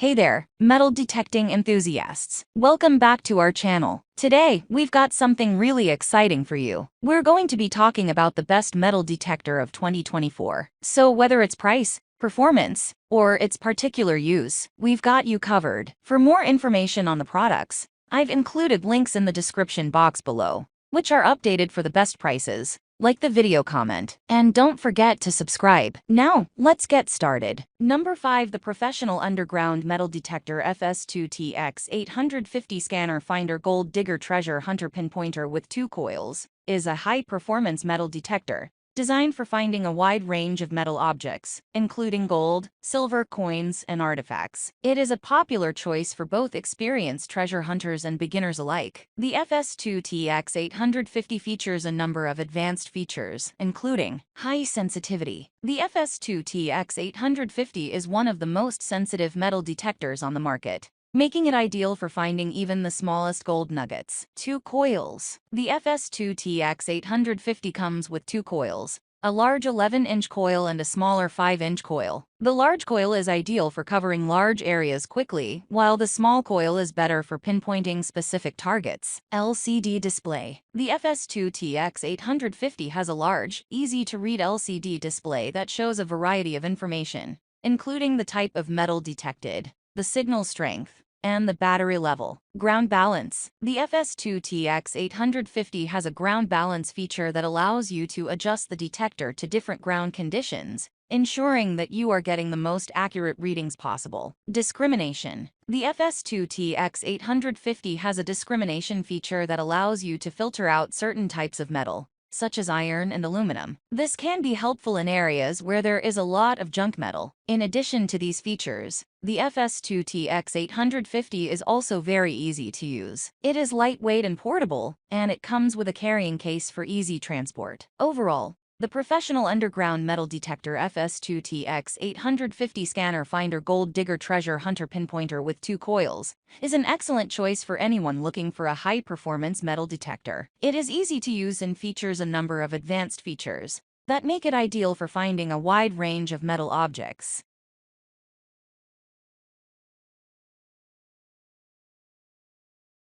Hey there, metal detecting enthusiasts. Welcome back to our channel. Today, we've got something really exciting for you. We're going to be talking about the best metal detector of 2024. So whether it's price, performance, or its particular use, we've got you covered. For more information on the products, I've included links in the description box below, which are updated for the best prices. Like the video, comment, and don't forget to subscribe. Now, let's get started. Number 5. The Professional Underground Metal Detector FS2TX 850 Scanner Finder Gold Digger Treasure Hunter Pinpointer with 2 coils is a high-performance metal detector designed for finding a wide range of metal objects, including gold, silver, coins, and artifacts. It is a popular choice for both experienced treasure hunters and beginners alike. The FS2TX 850 features a number of advanced features, including high sensitivity. The FS2TX 850 is one of the most sensitive metal detectors on the market, making it ideal for finding even the smallest gold nuggets. 2 coils. The FS2TX 850 comes with 2 coils, a large 11-inch coil and a smaller 5-inch coil. The large coil is ideal for covering large areas quickly, while the small coil is better for pinpointing specific targets. LCD display. The FS2TX 850 has a large, easy-to-read LCD display that shows a variety of information, including the type of metal detected, the signal strength, and the battery level. Ground balance. The FS2TX 850 has a ground balance feature that allows you to adjust the detector to different ground conditions, ensuring that you are getting the most accurate readings possible. Discrimination. The FS2TX 850 has a discrimination feature that allows you to filter out certain types of metal, such as iron and aluminum. This can be helpful in areas where there is a lot of junk metal. In addition to these features, the FS2TX 850 is also very easy to use. It is lightweight and portable, and it comes with a carrying case for easy transport. Overall, the Professional Underground Metal Detector FS2TX 850 Scanner Finder Gold Digger Treasure Hunter Pinpointer with 2 coils is an excellent choice for anyone looking for a high-performance metal detector. It is easy to use and features a number of advanced features that make it ideal for finding a wide range of metal objects.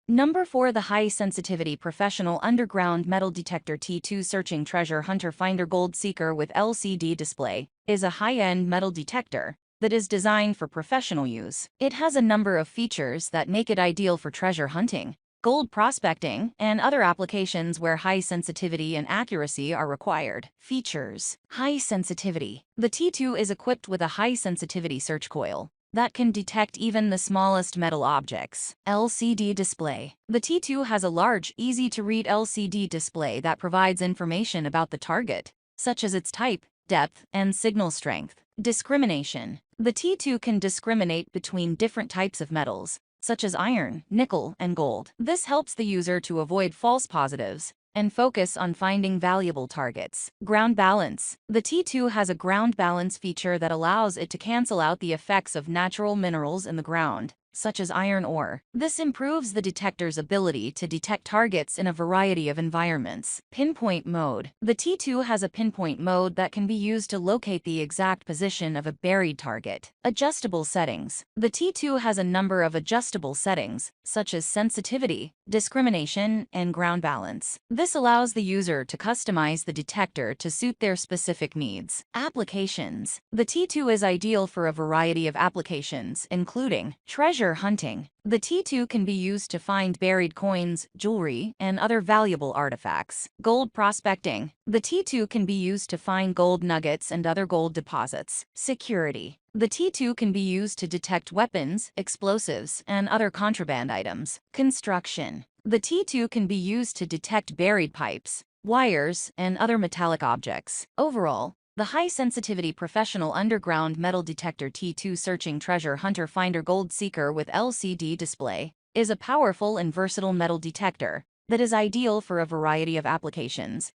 Number 4. The High Sensitivity Professional Underground Metal Detector T2 Searching Treasure Hunter Finder Gold Seeker with LCD Display is a high-end metal detector that is designed for professional use. It has a number of features that make it ideal for treasure hunting, gold prospecting, and other applications where high sensitivity and accuracy are required. Features. High sensitivity. The T2 is equipped with a high-sensitivity search coil that can detect even the smallest metal objects. LCD display. The T2 has a large, easy-to-read LCD display that provides information about the target, such as its type, depth, and signal strength. Discrimination. The T2 can discriminate between different types of metals, such as iron, nickel, and gold. This helps the user to avoid false positives and focus on finding valuable targets. Ground balance. The T2 has a ground balance feature that allows it to cancel out the effects of natural minerals in the ground, such as iron ore. This improves the detector's ability to detect targets in a variety of environments. Pinpoint mode. The T2 has a pinpoint mode that can be used to locate the exact position of a buried target. Adjustable settings. The T2 has a number of adjustable settings, such as sensitivity, discrimination, and ground balance. This allows the user to customize the detector to suit their specific needs. Applications. The T2 is ideal for a variety of applications, including treasure hunting. The T2 can be used to find buried coins, jewelry, and other valuable artifacts. Gold prospecting. The T2 can be used to find gold nuggets and other gold deposits. Security. The T2 can be used to detect weapons, explosives, and other contraband items. Construction. The T2 can be used to detect buried pipes, wires, and other metallic objects. Overall, the high-sensitivity Professional Underground Metal Detector T2 Searching Treasure Hunter Finder Gold Seeker with LCD display is a powerful and versatile metal detector that is ideal for a variety of applications.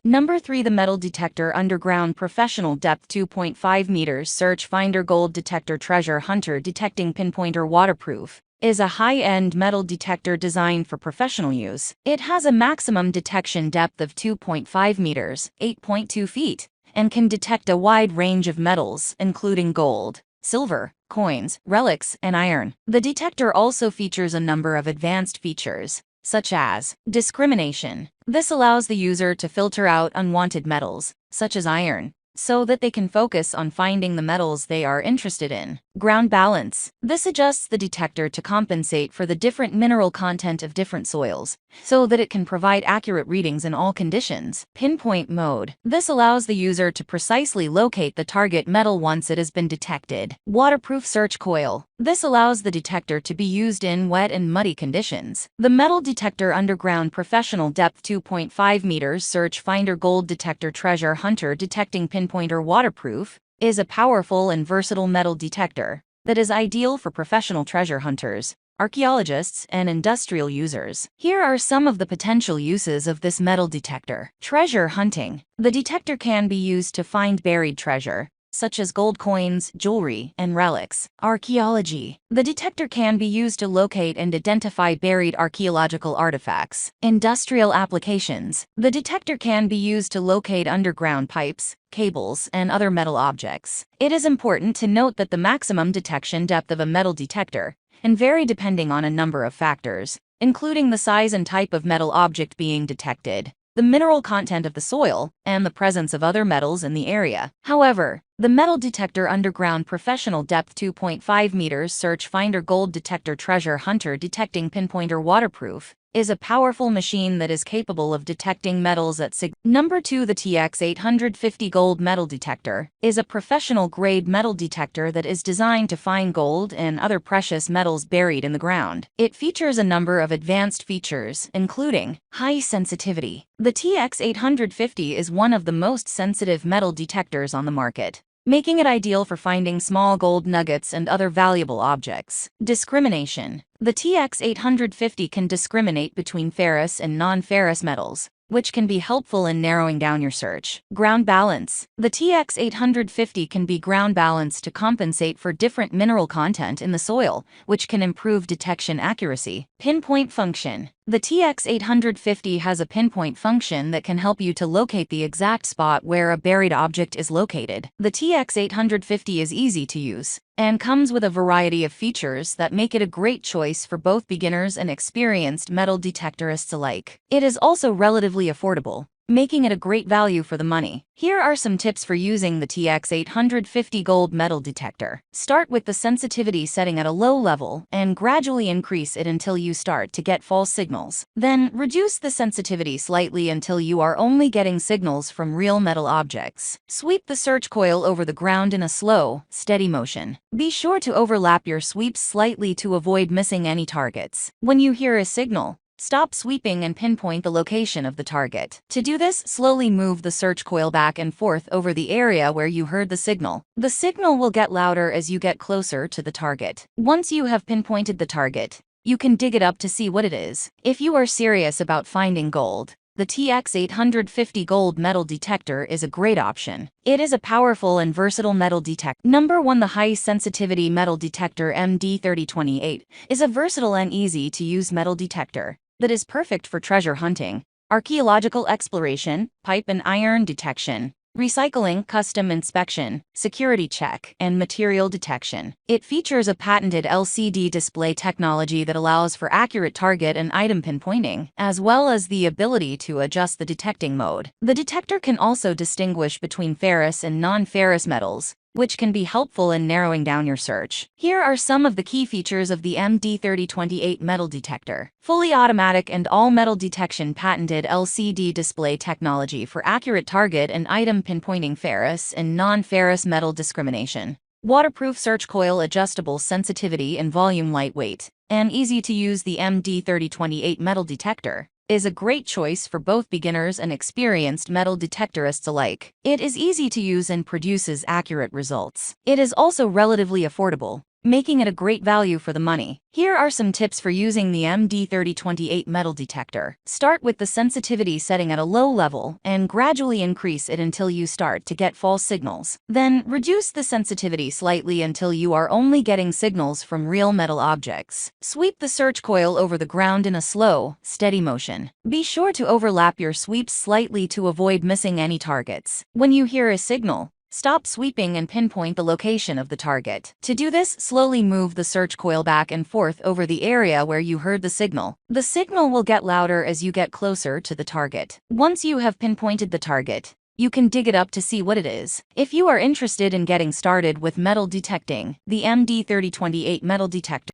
Number 3. The Metal Detector Underground Professional Depth 2.5 meters Search Finder Gold Detector Treasure Hunter Detecting Pinpointer Waterproof is a high-end metal detector designed for professional use. It has a maximum detection depth of 2.5 meters, 8.2 feet, and can detect a wide range of metals, including gold, silver, coins, relics, and iron. The detector also features a number of advanced features, such as discrimination. This allows the user to filter out unwanted metals, such as iron, so that they can focus on finding the metals they are interested in. Ground balance. This adjusts the detector to compensate for the different mineral content of different soils, so that it can provide accurate readings in all conditions. Pinpoint mode. This allows the user to precisely locate the target metal once it has been detected. Waterproof search coil. This allows the detector to be used in wet and muddy conditions. The Metal Detector Underground Professional Depth 2.5 meters Search Finder Gold Detector Treasure Hunter Detecting Pinpointer Waterproof is a powerful and versatile metal detector that is ideal for professional treasure hunters, archaeologists, and industrial users. Here are some of the potential uses of this metal detector. Treasure hunting. The detector can be used to find buried treasure, such as gold coins, jewelry, and relics. Archaeology. The detector can be used to locate and identify buried archaeological artifacts. Industrial applications. The detector can be used to locate underground pipes, cables, and other metal objects. It is important to note that the maximum detection depth of a metal detector can vary depending on a number of factors, including the size and type of metal object being detected, the mineral content of the soil, and the presence of other metals in the area. However, the Metal Detector Underground Professional Depth 2.5 meters Search Finder Gold Detector Treasure Hunter Detecting Pinpointer Waterproof is a powerful machine that is capable of detecting metals at Number 2. The TX850 Gold Metal Detector is a professional-grade metal detector that is designed to find gold and other precious metals buried in the ground. It features a number of advanced features, including high sensitivity. The TX850 is one of the most sensitive metal detectors on the market, making it ideal for finding small gold nuggets and other valuable objects. Discrimination. The TX850 can discriminate between ferrous and non-ferrous metals, which can be helpful in narrowing down your search. Ground balance. The TX850 can be ground balanced to compensate for different mineral content in the soil, which can improve detection accuracy. Pinpoint function. The TX850 has a pinpoint function that can help you to locate the exact spot where a buried object is located. The TX850 is easy to use and comes with a variety of features that make it a great choice for both beginners and experienced metal detectorists alike. It is also relatively affordable, making it a great value for the money. Here are some tips for using the TX850 Gold Metal Detector. Start with the sensitivity setting at a low level and gradually increase it until you start to get false signals. Then, reduce the sensitivity slightly until you are only getting signals from real metal objects. Sweep the search coil over the ground in a slow, steady motion. Be sure to overlap your sweeps slightly to avoid missing any targets. When you hear a signal, stop sweeping and pinpoint the location of the target. To do this, slowly move the search coil back and forth over the area where you heard the signal. The signal will get louder as you get closer to the target. Once you have pinpointed the target, you can dig it up to see what it is. If you are serious about finding gold, the TX850 Gold Metal Detector is a great option. It is a powerful and versatile metal detector. Number 1. The High Sensitivity Metal Detector MD3028 is a versatile and easy-to-use metal detector that is perfect for treasure hunting, archaeological exploration, pipe and iron detection, recycling, custom inspection, security check, and material detection. It features a patented LCD display technology that allows for accurate target and item pinpointing, as well as the ability to adjust the detecting mode. The detector can also distinguish between ferrous and non-ferrous metals, which can be helpful in narrowing down your search. Here are some of the key features of the MD3028 metal detector. Fully automatic and all-metal detection, patented LCD display technology for accurate target and item pinpointing, ferrous and non-ferrous metal discrimination. Waterproof search coil, adjustable sensitivity and volume, lightweight and easy to use. The MD3028 metal detector is a great choice for both beginners and experienced metal detectorists alike. It is easy to use and produces accurate results. It is also relatively affordable, making it a great value for the money. Here are some tips for using the MD3028 metal detector. Start with the sensitivity setting at a low level and gradually increase it until you start to get false signals. Then, reduce the sensitivity slightly until you are only getting signals from real metal objects. Sweep the search coil over the ground in a slow, steady motion. Be sure to overlap your sweeps slightly to avoid missing any targets. When you hear a signal, stop sweeping and pinpoint the location of the target. To do this, slowly move the search coil back and forth over the area where you heard the signal. The signal will get louder as you get closer to the target. Once you have pinpointed the target, you can dig it up to see what it is. If you are interested in getting started with metal detecting, the MD3028 metal detector